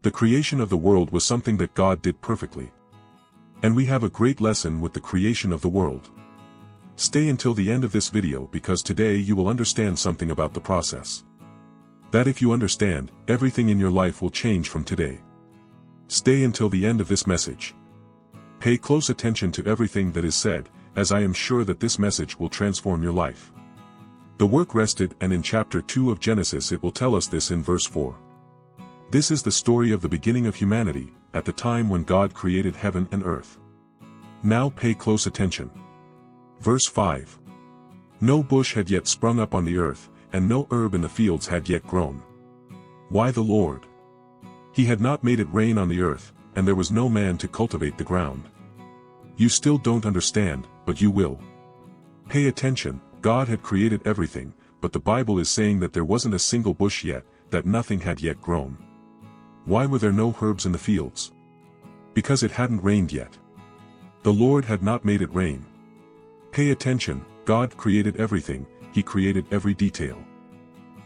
The creation of the world was something that God did perfectly. And we have a great lesson with the creation of the world. Stay until the end of this video because today you will understand something about the process. That if you understand, everything in your life will change from today. Stay until the end of this message. Pay close attention to everything that is said, as I am sure that this message will transform your life. The work rested, and in chapter 2 of Genesis it will tell us this in verse 4. This is the story of the beginning of humanity, at the time when God created heaven and earth. Now pay close attention. Verse 5. No bush had yet sprung up on the earth, and no herb in the fields had yet grown. Why the Lord? He had not made it rain on the earth, and there was no man to cultivate the ground. You still don't understand, but you will. Pay attention, God had created everything, but the Bible is saying that there wasn't a single bush yet, that nothing had yet grown. Why were there no herbs in the fields? Because it hadn't rained yet. The Lord had not made it rain. Pay attention, God created everything, He created every detail.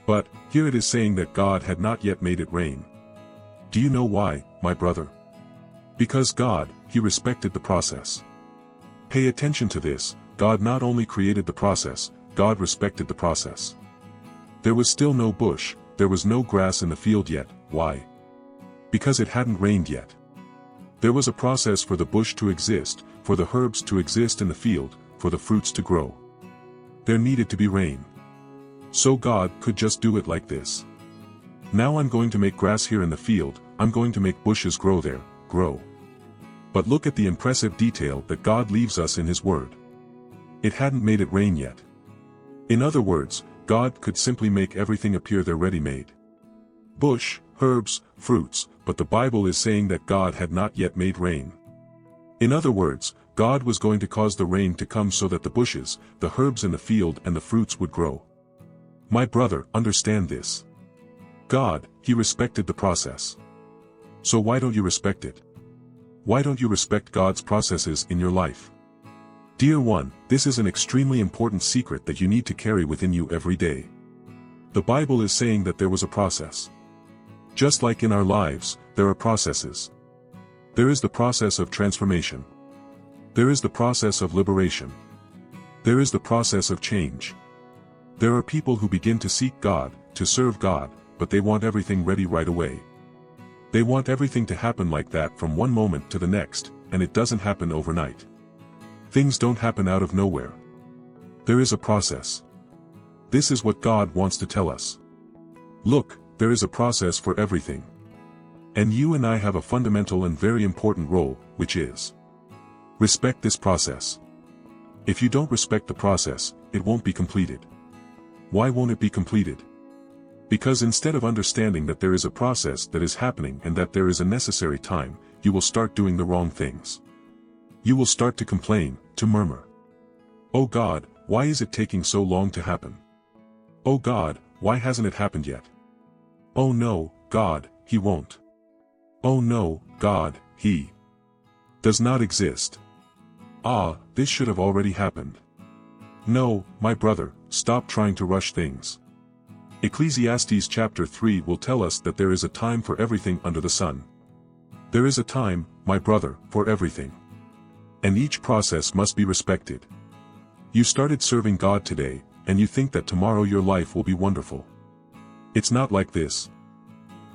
But, here it is saying that God had not yet made it rain. Do you know why, my brother? Because God, He respected the process. Pay attention to this, God not only created the process, God respected the process. There was still no bush, there was no grass in the field yet. Why? Because it hadn't rained yet. There was a process for the bush to exist, for the herbs to exist in the field, for the fruits to grow. There needed to be rain. So God could just do it like this. Now I'm going to make grass here in the field, I'm going to make bushes grow there, grow. But look at the impressive detail that God leaves us in His Word. It hadn't made it rain yet. In other words, God could simply make everything appear there ready-made. Bush, herbs, fruits, but the Bible is saying that God had not yet made rain. In other words, God was going to cause the rain to come so that the bushes, the herbs in the field and the fruits would grow. My brother, understand this. God, He respected the process. So why don't you respect it? Why don't you respect God's processes in your life? Dear one, this is an extremely important secret that you need to carry within you every day. The Bible is saying that there was a process. Just like in our lives, there are processes. There is the process of transformation. There is the process of liberation. There is the process of change. There are people who begin to seek God, to serve God, but they want everything ready right away. They want everything to happen like that from one moment to the next, and it doesn't happen overnight. Things don't happen out of nowhere. There is a process. This is what God wants to tell us. Look, there is a process for everything. And you and I have a fundamental and very important role, which is respect this process. If you don't respect the process, it won't be completed. Why won't it be completed? Because instead of understanding that there is a process that is happening and that there is a necessary time, you will start doing the wrong things. You will start to complain, to murmur. Oh God, why is it taking so long to happen? Oh God, why hasn't it happened yet? Oh no, God, He won't. Oh no, God, He does not exist. Ah, this should have already happened. No, my brother, stop trying to rush things. Ecclesiastes chapter 3 will tell us that there is a time for everything under the sun. There is a time, my brother, for everything. And each process must be respected. You started serving God today, and you think that tomorrow your life will be wonderful. It's not like this.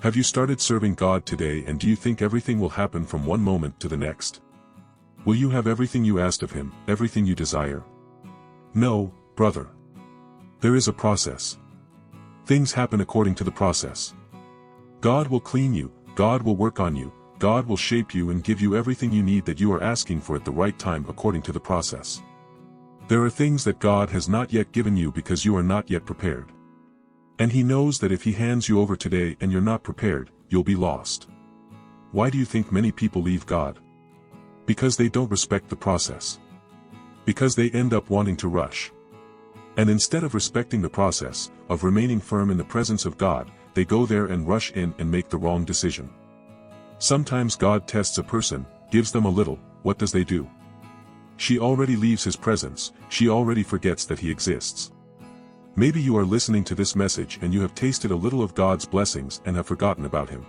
Have you started serving God today and do you think everything will happen from one moment to the next? Will you have everything you asked of Him, everything you desire? No, brother. There is a process. Things happen according to the process. God will clean you, God will work on you, God will shape you and give you everything you need that you are asking for at the right time according to the process. There are things that God has not yet given you because you are not yet prepared. And He knows that if He hands you over today and you're not prepared, you'll be lost. Why do you think many people leave God? Because they don't respect the process. Because they end up wanting to rush. And instead of respecting the process, of remaining firm in the presence of God, they go there and rush in and make the wrong decision. Sometimes God tests a person, gives them a little, what does they do? She already leaves His presence, she already forgets that He exists. Maybe you are listening to this message and you have tasted a little of God's blessings and have forgotten about Him.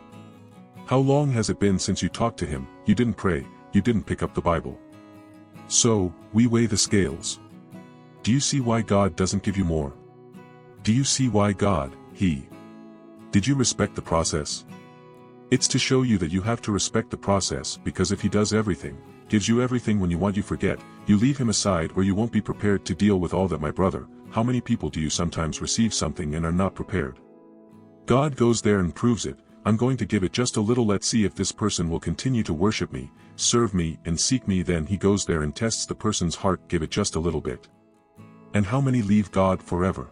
How long has it been since you talked to him, you didn't pray, you didn't pick up the Bible? So, we weigh the scales. Do you see why God doesn't give you more? Do you see why God, Did you respect the process? It's to show you that you have to respect the process, because if he does everything, gives you everything when you want, you forget, you leave him aside, or you won't be prepared to deal with all that. My brother, how many people do you sometimes receive something and are not prepared? God goes there and proves it. I'm going to give it just a little, let's see if this person will continue to worship me, serve me, and seek me. Then he goes there and tests the person's heart, give it just a little bit. And how many leave God forever?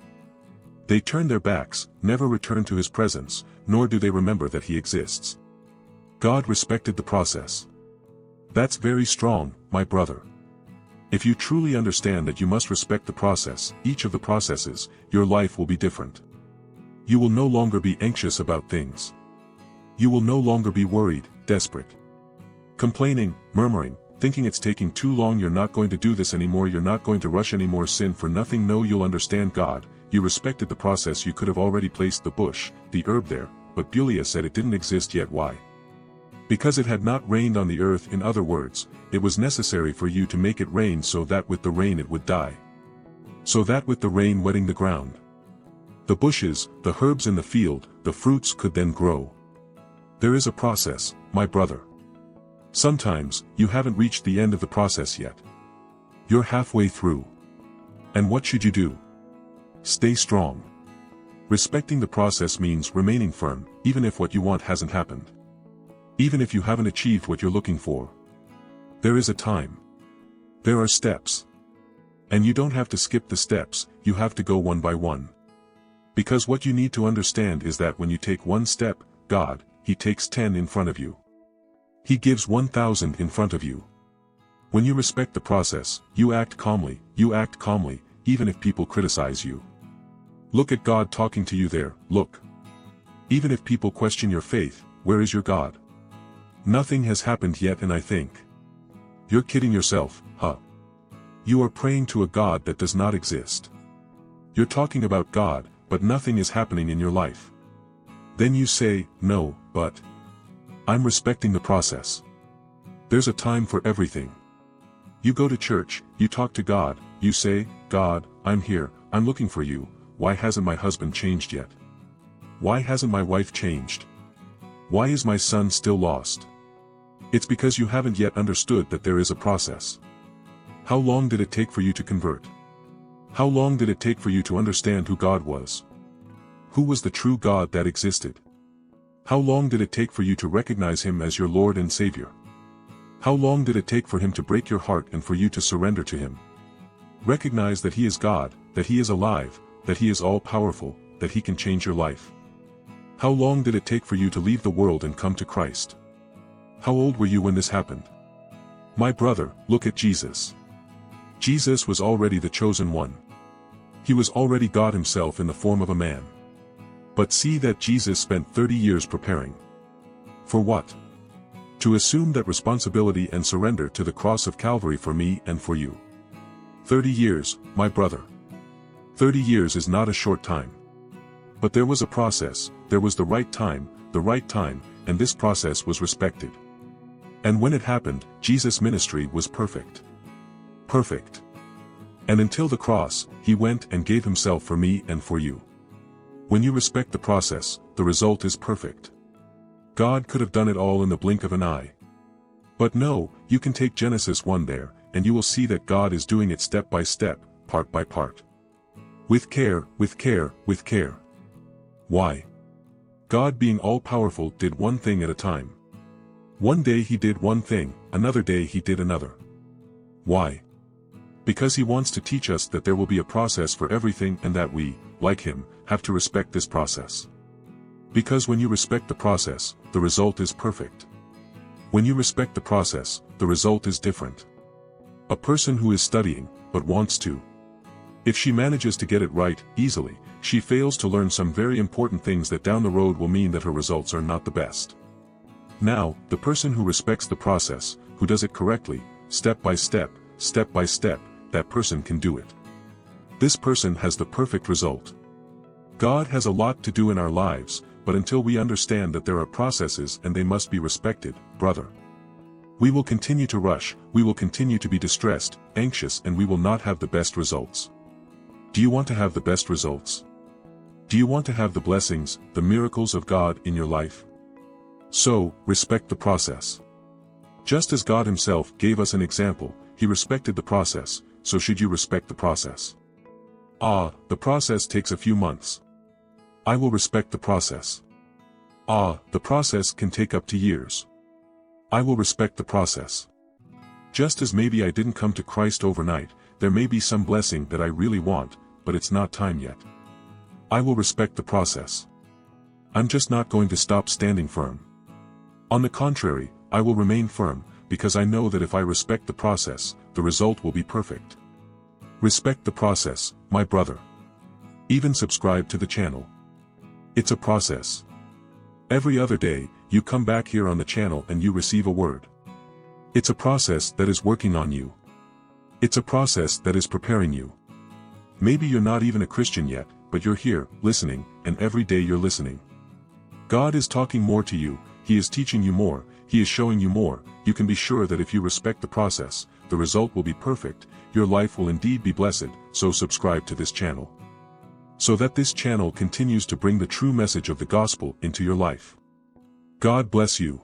They turn their backs, never return to his presence, nor do they remember that he exists. God respected the process. That's very strong, my brother. If you truly understand that you must respect the process, each of the processes, your life will be different. You will no longer be anxious about things. You will no longer be worried, desperate, complaining, murmuring, thinking it's taking too long. You're not going to do this anymore. You're not going to rush anymore. Sin for nothing. No, you'll understand God. You respected the process. You could have already placed the bush, the herb there, but Beulah said it didn't exist yet. Why? Because it had not rained on the earth. In other words, it was necessary for you to make it rain, so that with the rain it would die. So that with the rain wetting the ground, the bushes, the herbs in the field, the fruits could then grow. There is a process, my brother. Sometimes, you haven't reached the end of the process yet. You're halfway through. And what should you do? Stay strong. Respecting the process means remaining firm, even if what you want hasn't happened. Even if you haven't achieved what you're looking for. There is a time. There are steps. And you don't have to skip the steps, you have to go one by one. Because what you need to understand is that when you take one step, God, he takes 10 in front of you. He gives 1,000 in front of you. When you respect the process, you act calmly, even if people criticize you. Look at God talking to you there, look. Even if people question your faith, where is your God? Nothing has happened yet, and I think you're kidding yourself, huh? You are praying to a God that does not exist. You're talking about God, but nothing is happening in your life. Then you say, no, but I'm respecting the process. There's a time for everything. You go to church, you talk to God, you say, God, I'm here, I'm looking for you. Why hasn't my husband changed yet? Why hasn't my wife changed? Why is my son still lost? It's because you haven't yet understood that there is a process. How long did it take for you to convert? How long did it take for you to understand who God was? Who was the true God that existed? How long did it take for you to recognize him as your Lord and Savior? How long did it take for him to break your heart and for you to surrender to him? Recognize that he is God, that he is alive, that he is all-powerful, that he can change your life. How long did it take for you to leave the world and come to Christ? How old were you when this happened? My brother, look at Jesus. Jesus was already the chosen one. He was already God himself in the form of a man. But see that Jesus spent 30 years preparing. For what? To assume that responsibility and surrender to the cross of Calvary for me and for you. 30 years, my brother. 30 years is not a short time. But there was a process, there was the right time, and this process was respected. And when it happened, Jesus' ministry was perfect. Perfect. And until the cross, he went and gave himself for me and for you. When you respect the process, the result is perfect. God could have done it all in the blink of an eye. But no, you can take Genesis 1 there, and you will see that God is doing it step by step, part by part. With care, with care, with care. Why? God, being all-powerful, did one thing at a time. One day he did one thing, another day he did another. Why? Because he wants to teach us that there will be a process for everything and that we, like him, have to respect this process. Because when you respect the process, the result is perfect. When you respect the process, the result is different. A person who is studying, but wants to. If she manages to get it right, easily, she fails to learn some very important things that down the road will mean that her results are not the best. Now, the person who respects the process, who does it correctly, step by step, that person can do it. This person has the perfect result. God has a lot to do in our lives, but until we understand that there are processes and they must be respected, brother. We will continue to rush, we will continue to be distressed, anxious, and we will not have the best results. Do you want to have the best results? Do you want to have the blessings, the miracles of God in your life? So, respect the process. Just as God Himself gave us an example, He respected the process, so should you respect the process. The process takes a few months. I will respect the process. The process can take up to years. I will respect the process. Just as maybe I didn't come to Christ overnight, there may be some blessing that I really want, but it's not time yet. I will respect the process. I'm just not going to stop standing firm. On the contrary, I will remain firm, because I know that if I respect the process, the result will be perfect. Respect the process, my brother. Even subscribe to the channel. It's a process. Every other day, you come back here on the channel and you receive a word. It's a process that is working on you. It's a process that is preparing you. Maybe you're not even a Christian yet, but you're here, listening, and every day you're listening. God is talking more to you, He is teaching you more, He is showing you more. You can be sure that if you respect the process, the result will be perfect, your life will indeed be blessed, so subscribe to this channel. So that this channel continues to bring the true message of the gospel into your life. God bless you.